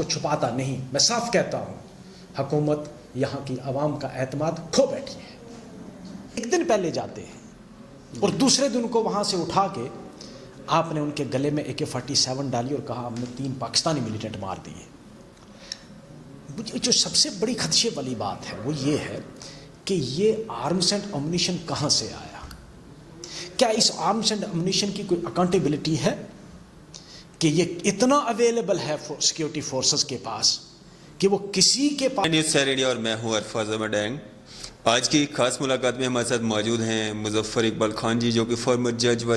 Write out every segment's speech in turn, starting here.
کو چھپاتا نہیں. میں صاف کہتا ہوں حکومت یہاں کی عوام کا اعتماد کھو بیٹھی ہے. ایک دن پہلے جاتے ہیں اور دوسرے دن کو وہاں سے اٹھا کے آپ نے ان کے گلے میں AK-47 ڈالی اور کہا ہم نے 3 پاکستانی ملیٹنٹ مار دیے. جو سب سے بڑی خدشے والی بات ہے وہ یہ ہے کہ یہ آرمز اینڈ امونیشن کہاں سے آیا؟ کیا اس آرمز اینڈ امونیشن کی کوئی اکاؤنٹیبلٹی ہے کہ یہ اتنا اویلیبل ہے سیکیورٹی فورسز کے پاس کہ وہ کسی کے پاس؟ نیوز سیر انڈیا اور میں ہوں عرفاظ احمد ڈینگ. آج کی خاص ملاقات میں ہمارے ساتھ موجود ہیں مظفر اقبال خان جی، جو کہ فارمر جج و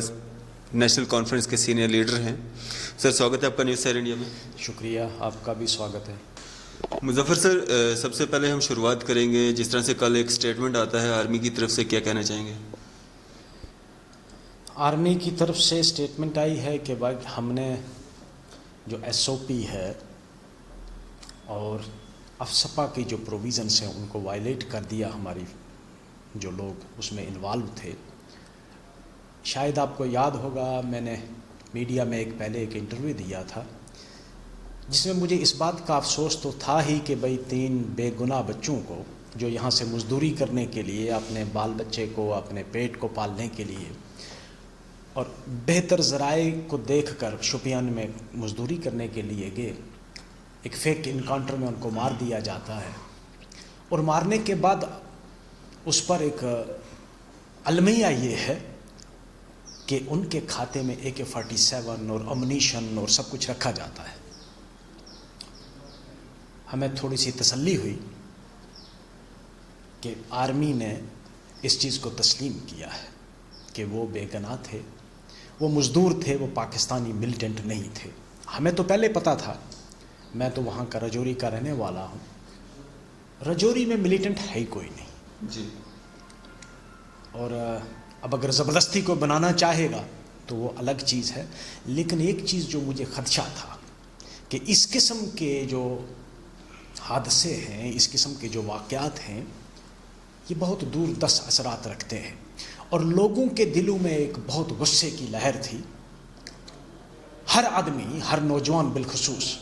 نیشنل کانفرنس کے سینئر لیڈر ہیں. سر سواگت ہے آپ کا نیوز سیر انڈیا میں. شکریہ، آپ کا بھی سواگت ہے. مظفر سر، سب سے پہلے ہم شروعات کریں گے جس طرح سے کل ایک سٹیٹمنٹ آتا ہے آرمی کی طرف سے، کیا کہنا چاہیں گے؟ آرمی کی طرف سے سٹیٹمنٹ آئی ہے کہ بھائی ہم نے جو SOP ہے اور افسپا کی جو پروویژنس ہیں ان کو وائلیٹ کر دیا. ہماری جو لوگ اس میں انوالو تھے، شاید آپ کو یاد ہوگا میں نے میڈیا میں پہلے ایک انٹرویو دیا تھا جس میں مجھے اس بات کا افسوس تو تھا ہی کہ بھئی 3 بے گناہ بچوں کو جو یہاں سے مزدوری کرنے کے لیے، اپنے بال بچے کو، اپنے پیٹ کو پالنے کے لیے اور بہتر ذرائع کو دیکھ کر شوپیان میں مزدوری کرنے کے لیے گئے، ایک فیک انکاؤنٹر میں ان کو مار دیا جاتا ہے. اور مارنے کے بعد اس پر ایک المیہ یہ ہے کہ ان کے کھاتے میں AK-47 اور امونیشن اور سب کچھ رکھا جاتا ہے. ہمیں تھوڑی سی تسلی ہوئی کہ آرمی نے اس چیز کو تسلیم کیا ہے کہ وہ بے گناہ تھے، وہ مزدور تھے، وہ پاکستانی ملیٹنٹ نہیں تھے. ہمیں تو پہلے پتہ تھا، میں تو وہاں کا رجوری کا رہنے والا ہوں، رجوری میں ملیٹنٹ ہے ہی کوئی نہیں جی. اور اب اگر زبردستی کو بنانا چاہے گا تو وہ الگ چیز ہے. لیکن ایک چیز جو مجھے خدشہ تھا کہ اس قسم کے جو حادثے ہیں، اس قسم کے جو واقعات ہیں، یہ بہت دور دس اثرات رکھتے ہیں اور لوگوں کے دلوں میں ایک بہت غصے کی لہر تھی. ہر آدمی، ہر نوجوان بالخصوص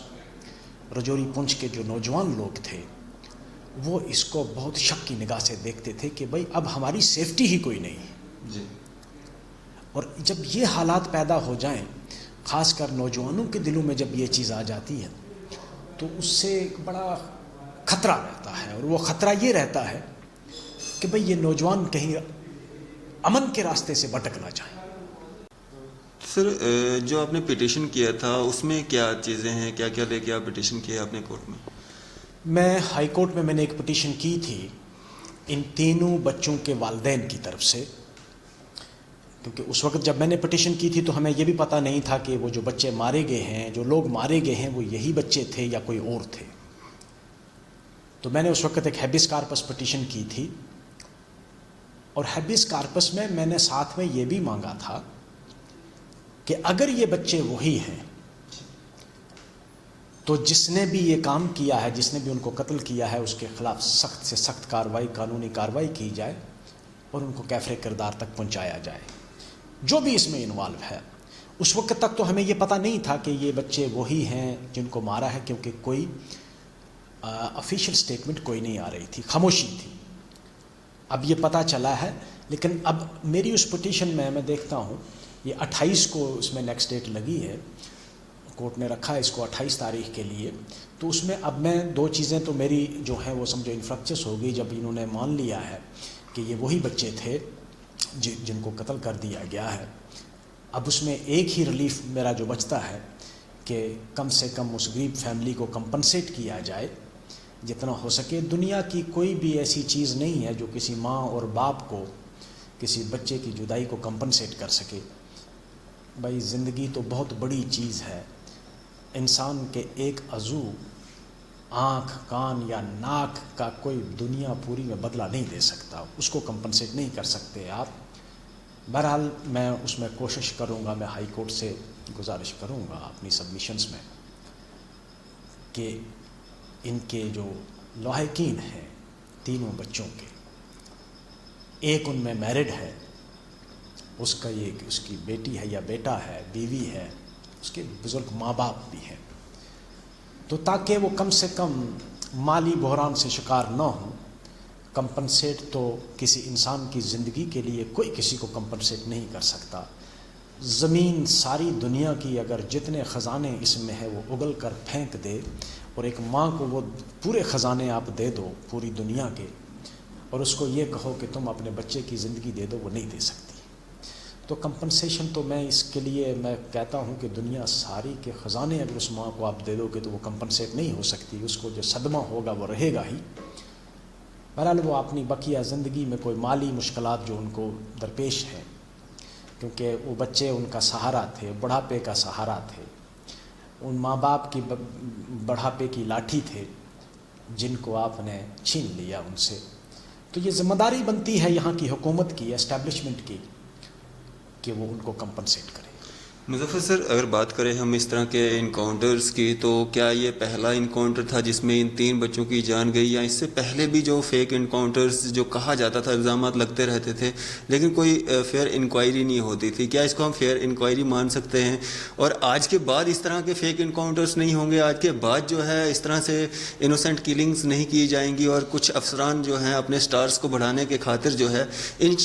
رجوری پونچھ کے جو نوجوان لوگ تھے وہ اس کو بہت شک کی نگاہ سے دیکھتے تھے کہ بھئی اب ہماری سیفٹی ہی کوئی نہیں ہے. جی. اور جب یہ حالات پیدا ہو جائیں، خاص کر نوجوانوں کے دلوں میں جب یہ چیز آ جاتی ہے تو اس سے ایک بڑا خطرہ رہتا ہے. اور وہ خطرہ یہ رہتا ہے کہ بھئی یہ نوجوان کہیں امن کے راستے سے بھٹک نہ جائیں. سر، جو آپ نے پٹیشن کیا تھا اس میں کیا چیزیں ہیں، کیا کیا لے کے آپ پٹیشن کیا آپ نے کورٹ میں؟ میں ہائی کورٹ میں نے ایک پٹیشن کی تھی ان تینوں بچوں کے والدین کی طرف سے، کیونکہ اس وقت جب میں نے پٹیشن کی تھی تو ہمیں یہ بھی پتہ نہیں تھا کہ وہ جو بچے مارے گئے ہیں، جو لوگ مارے گئے ہیں، وہ یہی بچے تھے یا کوئی اور تھے. تو میں نے اس وقت ایک ہیبیس کارپس پٹیشن کی تھی اور ہیبیس کارپس میں نے ساتھ میں یہ بھی مانگا تھا کہ اگر یہ بچے وہی ہیں تو جس نے بھی یہ کام کیا ہے، جس نے بھی ان کو قتل کیا ہے، اس کے خلاف سخت سے سخت کارروائی، قانونی کارروائی کی جائے اور ان کو کیفر کردار تک پہنچایا جائے جو بھی اس میں انوالو ہے. اس وقت تک تو ہمیں یہ پتہ نہیں تھا کہ یہ بچے وہی ہیں جن کو مارا ہے، کیونکہ کوئی آفیشیل سٹیٹمنٹ کوئی نہیں آ رہی تھی، خاموشی تھی. اب یہ پتہ چلا ہے. لیکن اب میری اس پٹیشن میں دیکھتا ہوں یہ 28 کو اس میں نیکسٹ ڈیٹ لگی ہے، کورٹ نے رکھا ہے اس کو 28 تاریخ کے لیے. تو اس میں اب میں 2 چیزیں تو میری جو ہیں وہ سمجھو انفرکچس ہو گئی. جب انہوں نے مان لیا ہے کہ یہ وہی بچے تھے جن کو قتل کر دیا گیا ہے، اب اس میں ایک ہی ریلیف میرا جو بچتا ہے کہ کم سے کم اس غریب فیملی کو کمپنسیٹ کیا جائے جتنا ہو سکے. دنیا کی کوئی بھی ایسی چیز نہیں ہے جو کسی ماں اور باپ کو کسی بچے کی جدائی کو کمپنسیٹ کر سکے. بھائی زندگی تو بہت بڑی چیز ہے. انسان کے ایک عضو، آنکھ، کان یا ناک کا کوئی دنیا پوری میں بدلہ نہیں دے سکتا، اس کو کمپنسیٹ نہیں کر سکتے آپ. بہرحال میں اس میں کوشش کروں گا، میں ہائی کورٹ سے گزارش کروں گا اپنی سبمیشنز میں کہ ان کے جو لاحقین ہیں تینوں بچوں کے، ایک ان میں میرڈ ہے، اس کا یہ اس کی بیٹی ہے یا بیٹا ہے، بیوی ہے، اس کے بزرگ ماں باپ بھی ہیں. تو تاکہ وہ کم سے کم مالی بحران سے شکار نہ ہوں. کمپنسیٹ تو کسی انسان کی زندگی کے لیے کوئی کسی کو کمپنسیٹ نہیں کر سکتا. زمین ساری دنیا کی اگر جتنے خزانے اس میں ہے وہ اگل کر پھینک دے اور ایک ماں کو وہ پورے خزانے آپ دے دو پوری دنیا کے اور اس کو یہ کہو کہ تم اپنے بچے کی زندگی دے دو, وہ نہیں دے سکتی. تو کمپنسیشن تو میں اس کے لیے میں کہتا ہوں کہ دنیا ساری کے خزانے اگر اس ماں کو آپ دے دو گے تو وہ کمپنسیٹ نہیں ہو سکتی. اس کو جو صدمہ ہوگا وہ رہے گا ہی. بہرحال وہ اپنی بقیہ زندگی میں کوئی مالی مشکلات جو ان کو درپیش ہیں, کیونکہ وہ بچے ان کا سہارا تھے, بڑھاپے کا سہارا تھے, ان ماں باپ کی بڑھاپے کی لاٹھی تھے جن کو آپ نے چھین لیا ان سے. تو یہ ذمہ داری بنتی ہے یہاں کی حکومت کی, اسٹیبلشمنٹ کی, کہ وہ ان کو کمپنسیٹ کرے. مظفر سر, اگر بات کریں ہم اس طرح کے انکاؤنٹرز کی, تو کیا یہ پہلا انکاؤنٹر تھا جس میں ان 3 بچوں کی جان گئی, یا اس سے پہلے بھی جو فیک انکاؤنٹرز جو کہا جاتا تھا, الزامات لگتے رہتے تھے لیکن کوئی فیئر انکوائری نہیں ہوتی تھی, کیا اس کو ہم فیئر انکوائری مان سکتے ہیں؟ اور آج کے بعد اس طرح کے فیک انکاؤنٹرز نہیں ہوں گے, آج کے بعد جو ہے اس طرح سے انوسینٹ کلنگز نہیں کی جائیں گی, اور کچھ افسران جو ہیں اپنے سٹارز کو بڑھانے کے خاطر جو ہے ان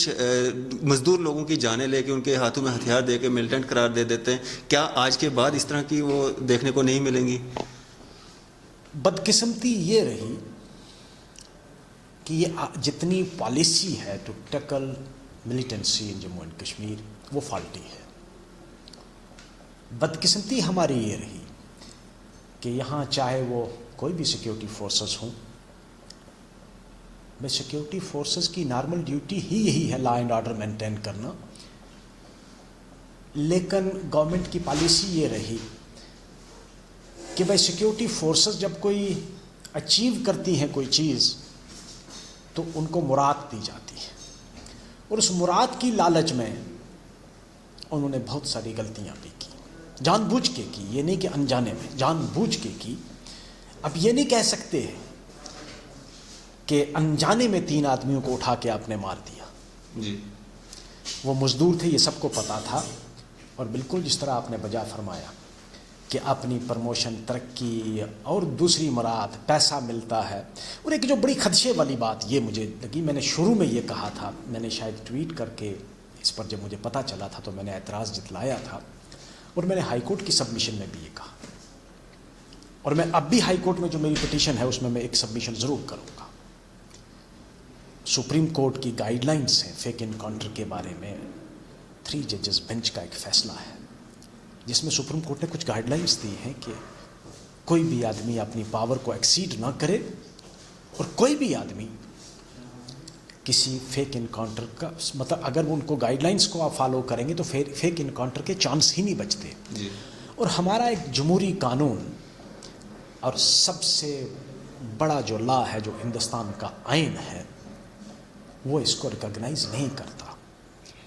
مزدور لوگوں کی جانیں لے کے ان کے ہاتھوں میں ہتھیار دے کے ملٹنٹ قرار دے دیتے ہیں, کیا آج کے بعد اس طرح کی وہ دیکھنے کو نہیں ملیں گی؟ بدقسمتی یہ رہی کہ یہ جتنی پالیسی ہے to tackle militancy in Jammu and Kashmir وہ فالٹی ہے. بدقسمتی ہماری یہ رہی کہ یہاں چاہے وہ کوئی بھی سیکیورٹی فورسز ہوں, میں سیکیورٹی فورسز کی نارمل ڈیوٹی ہی یہی ہے لا اینڈ آرڈر مینٹین کرنا, لیکن گورنمنٹ کی پالیسی یہ رہی کہ بھائی سیکیورٹی فورسز جب کوئی اچیو کرتی ہیں کوئی چیز تو ان کو مراد دی جاتی ہے, اور اس مراد کی لالچ میں انہوں نے بہت ساری غلطیاں بھی کی, جان بوجھ کے کی, یہ نہیں کہ انجانے میں, جان بوجھ کے کی. اب یہ نہیں کہہ سکتے کہ انجانے میں 3 آدمیوں کو اٹھا کے آپ نے مار دیا. جی, وہ مزدور تھے, یہ سب کو پتا تھا, اور بالکل جس طرح آپ نے بجا فرمایا کہ اپنی پروموشن, ترقی اور دوسری مراد پیسہ ملتا ہے. اور ایک جو بڑی خدشے والی بات یہ مجھے لگی, میں نے شروع میں یہ کہا تھا, میں نے شاید ٹویٹ کر کے اس پر جب مجھے پتہ چلا تھا تو میں نے اعتراض جتلایا تھا, اور میں نے ہائی کورٹ کی سبمیشن میں بھی یہ کہا, اور میں اب بھی ہائی کورٹ میں جو میری پٹیشن ہے اس میں ایک سبمیشن ضرور کروں گا. سپریم کورٹ کی گائیڈ لائنس ہیں فیک انکاؤنٹر کے بارے میں, 3 ججز بینچ کا ایک فیصلہ ہے جس میں سپریم کورٹ نے کچھ گائیڈ لائنس دی ہیں کہ کوئی بھی آدمی اپنی پاور کو ایکسیڈ نہ کرے, اور کوئی بھی آدمی کسی فیک انکاؤنٹر کا, مطلب اگر وہ ان کو گائیڈ لائنس کو آپ فالو کریں گے تو فیک انکاؤنٹر کے چانس ہی نہیں بچتے. جی, اور ہمارا ایک جمہوری قانون اور سب سے بڑا جو لا ہے جو ہندوستان کا آئین ہے وہ اس کو ریکگنائز نہیں کرتا.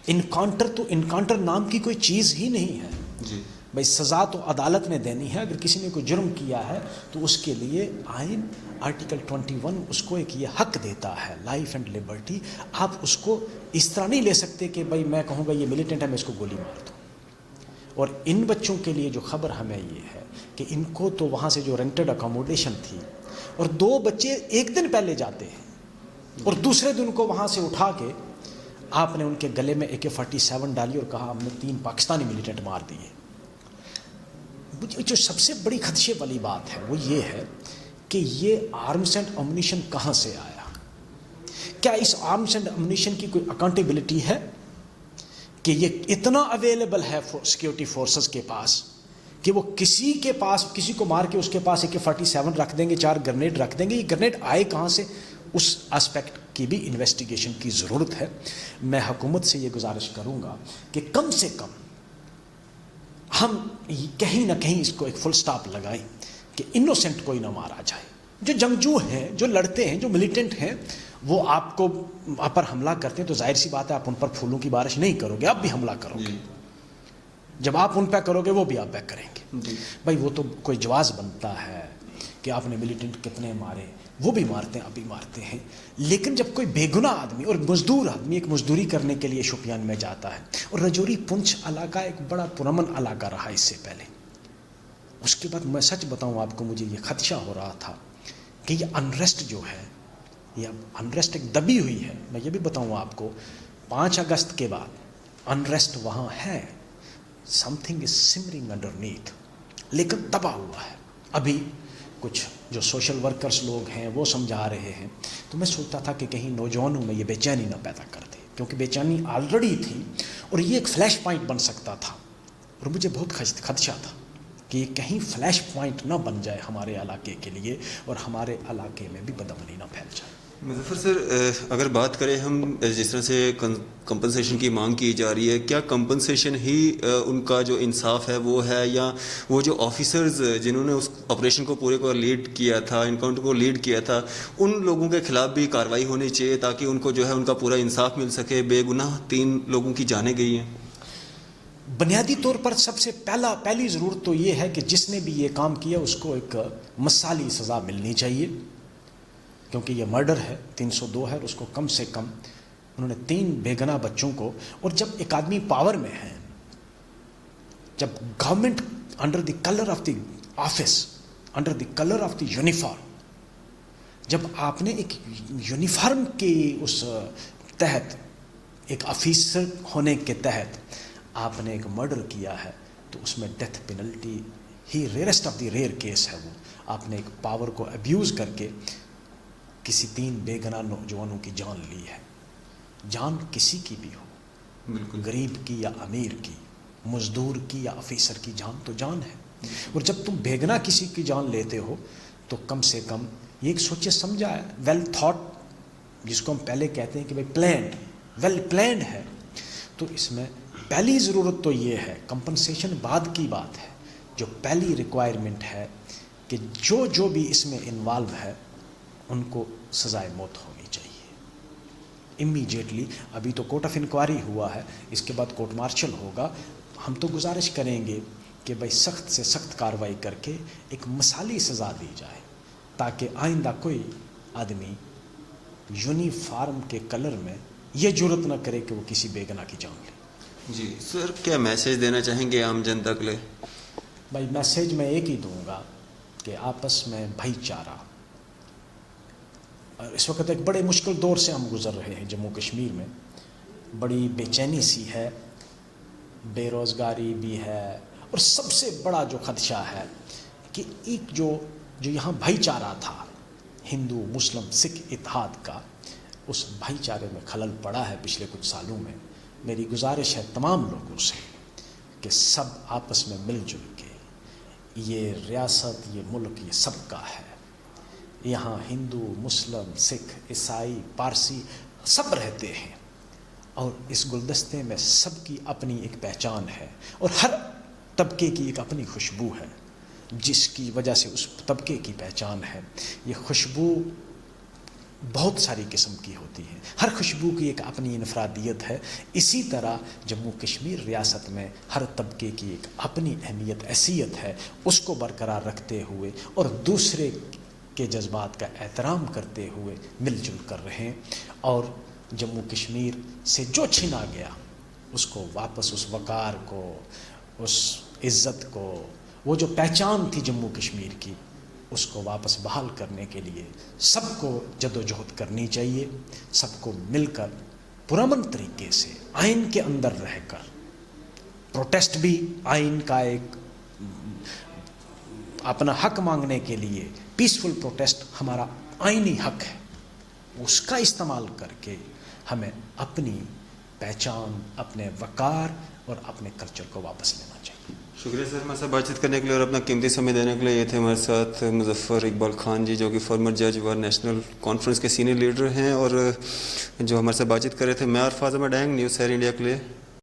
انکاؤنٹر تو انکاؤنٹر نام کی کوئی چیز ہی نہیں ہے. جی, بھائی سزا تو عدالت نے دینی ہے, اگر کسی نے کوئی جرم کیا ہے تو اس کے لیے آئین آرٹیکل 21 اس کو ایک یہ حق دیتا ہے, لائف اینڈ لبرٹی. آپ اس کو اس طرح نہیں لے سکتے کہ بھائی میں کہوں گا یہ ملیٹنٹ ہے میں اس کو گولی مار دوں. اور ان بچوں کے لیے جو خبر ہمیں یہ ہے کہ ان کو تو وہاں سے جو رینٹڈ اکاموڈیشن تھی, اور 2 بچے ایک دن پہلے جاتے ہیں اور دوسرے دن کو وہاں سے اٹھا کے آپ نے ان کے گلے میں AK-47 ڈالی اور کہا ہم نے 3 پاکستانی ملیٹنٹ مار دیے. جو سب سے بڑی خدشے والی بات ہے وہ یہ ہے کہ یہ آرمز اینڈ امونیشن کہاں سے آیا؟ کیا اس آرمز اینڈ امونیشن کی کوئی اکاؤنٹیبلٹی ہے کہ یہ اتنا اویلیبل ہے سیکیورٹی فورسز کے پاس کہ وہ کسی کے پاس کسی کو مار کے اس کے پاس AK-47 رکھ دیں گے, 4 گرنیڈ رکھ دیں گے؟ یہ گرنیڈ آئے کہاں سے؟ اس اسپیکٹ کی بھی انویسٹیگیشن کی ضرورت ہے. میں حکومت سے یہ گزارش کروں گا کہ کم سے کم ہم کہیں نہ کہیں اس کو ایک فل سٹاپ لگائیں کہ انوسینٹ کوئی نہ مارا جائے. جو جنگجو ہیں, جو لڑتے ہیں, جو ملیٹنٹ ہیں, وہ آپ کو آپ پر حملہ کرتے ہیں تو ظاہر سی بات ہے آپ ان پر پھولوں کی بارش نہیں کرو گے, آپ بھی حملہ کرو گے. جب آپ ان پہ کرو گے وہ بھی آپ پہ کریں گے. بھائی وہ تو کوئی جواز بنتا ہے کہ آپ نے ملیٹنٹ کتنے مارے, وہ بھی مارتے ہیں, ابھی مارتے ہیں. لیکن جب کوئی بے گناہ آدمی اور مزدور آدمی ایک مزدوری کرنے کے لیے شوپیان میں جاتا ہے, اور رجوری پنچ علاقہ ایک بڑا پرامن علاقہ رہا اس سے پہلے, اس کے بعد میں سچ بتاؤں آپ کو, مجھے یہ خدشہ ہو رہا تھا کہ یہ انریسٹ جو ہے, یہ انریسٹ ایک دبی ہوئی ہے. میں یہ بھی بتاؤں آپ کو 5 اگست کے بعد انریسٹ وہاں ہے, سم تھنگ از سمرنگ انڈرنیتھ, لیکن دبا ہوا ہے. ابھی کچھ جو سوشل ورکرز لوگ ہیں وہ سمجھا رہے ہیں, تو میں سوچتا تھا کہ کہیں نوجوانوں میں یہ بے چینی نہ پیدا کر دے, کیونکہ بے چینی آلریڈی تھی اور یہ ایک فلیش پوائنٹ بن سکتا تھا. اور مجھے بہت خدشہ تھا کہ یہ کہیں فلیش پوائنٹ نہ بن جائے ہمارے علاقے کے لیے, اور ہمارے علاقے میں بھی بدامنی نہ پھیل جائے. مظفر سر, اگر بات کریں ہم جس طرح سے کمپنسیشن کی مانگ کی جا رہی ہے, کیا کمپنسیشن ہی ان کا جو انصاف ہے وہ ہے, یا وہ جو آفیسرز جنہوں نے اس آپریشن کو پورے کو لیڈ کیا تھا, انکاؤنٹر کو لیڈ کیا تھا, ان لوگوں کے خلاف بھی کارروائی ہونی چاہیے تاکہ ان کو جو ہے ان کا پورا انصاف مل سکے؟ بے گناہ 3 لوگوں کی جانیں گئی ہیں. بنیادی طور پر سب سے پہلی ضرورت تو یہ ہے کہ جس نے بھی یہ کام کیا اس کو ایک مثالی سزا ملنی چاہیے, کیونکہ یہ مرڈر ہے, 302 ہے, اور اس کو کم سے کم انہوں نے 3 بے گناہ بچوں کو. اور جب ایک آدمی پاور میں ہے, جب government under the colour of the office, under the colour of the uniform, جب آپ نے ایک یونیفارم کے اس تحت, ایک آفیسر ہونے کے تحت آپ نے ایک مرڈر کیا ہے, تو اس میں ڈیتھ پینلٹی ہی rarest of the rare case ہے. وہ آپ نے ایک پاور کو ابیوز کر کے کسی 3 بے گناہ نوجوانوں کی جان لی ہے. جان کسی کی بھی ہو, بالکل, غریب کی یا امیر کی, مزدور کی یا آفیسر کی, جان تو جان ہے. اور جب تم بے گناہ کسی کی جان لیتے ہو تو کم سے کم یہ ایک سوچے سمجھا ہے, ویل تھاٹ, جس کو ہم پہلے کہتے ہیں کہ بھائی پلانڈ, ویل پلانڈ ہے. تو اس میں پہلی ضرورت تو یہ ہے, کمپنسیشن بعد کی بات ہے, جو پہلی ریکوائرمنٹ ہے کہ جو بھی اس میں انوالو ہے ان کو سزائے موت ہونی چاہیے امیجیٹلی. ابھی تو کورٹ آف انکوائری ہوا ہے, اس کے بعد کورٹ مارشل ہوگا. ہم تو گزارش کریں گے کہ بھائی سخت سے سخت کارروائی کر کے ایک مثالی سزا دی جائے, تاکہ آئندہ کوئی آدمی یونیفارم کے کلر میں یہ جرت نہ کرے کہ وہ کسی بے گناہ کی جان لے. جی سر, کیا میسیج دینا چاہیں گے عام جنتا کے لیے؟ بھائی میسیج میں ایک ہی دوں گا کہ آپس میں بھائی چارہ. اس وقت ایک بڑے مشکل دور سے ہم گزر رہے ہیں جموں کشمیر میں, بڑی بے چینی سی ہے, بے روزگاری بھی ہے, اور سب سے بڑا جو خدشہ ہے کہ ایک جو یہاں بھائی چارہ تھا ہندو مسلم سکھ اتحاد کا, اس بھائی چارے میں خلل پڑا ہے پچھلے کچھ سالوں میں. میری گزارش ہے تمام لوگوں سے کہ سب آپس میں مل جل کے, یہ ریاست, یہ ملک, یہ سب کا ہے. یہاں ہندو مسلم سکھ عیسائی پارسی سب رہتے ہیں, اور اس گلدستے میں سب کی اپنی ایک پہچان ہے, اور ہر طبقے کی ایک اپنی خوشبو ہے جس کی وجہ سے اس طبقے کی پہچان ہے. یہ خوشبو بہت ساری قسم کی ہوتی ہے, ہر خوشبو کی ایک اپنی انفرادیت ہے. اسی طرح جموں کشمیر ریاست میں ہر طبقے کی ایک اپنی اہمیت حیثیت ہے, اس کو برقرار رکھتے ہوئے اور دوسرے کے جذبات کا احترام کرتے ہوئے مل جل کر رہیں, اور جموں کشمیر سے جو چھینا گیا اس کو واپس, اس وقار کو, اس عزت کو, وہ جو پہچان تھی جموں کشمیر کی, اس کو واپس بحال کرنے کے لیے سب کو جدوجہد کرنی چاہیے. سب کو مل کر پرامن طریقے سے آئین کے اندر رہ کر, پروٹیسٹ بھی آئین کا ایک اپنا حق مانگنے کے لیے, پیسفل پروٹیسٹ ہمارا آئینی حق ہے, اس کا استعمال کر کے ہمیں اپنی پہچان, اپنے وقار اور اپنے کلچر کو واپس لینا چاہیے. شکریہ سر ہمارے ساتھ بات چیت کرنے کے لیے اور اپنا قیمتی سمے دینے کے لیے. یہ تھے ہمارے ساتھ مظفر اقبال خان جی, جو کہ فارمر جج و نیشنل کانفرنس کے سینئر لیڈر ہیں, اور جو ہمارے ساتھ بات چیت کر رہے تھے. میں عرفات احمد ڈینگ, نیوز سیر انڈیا کے لیے.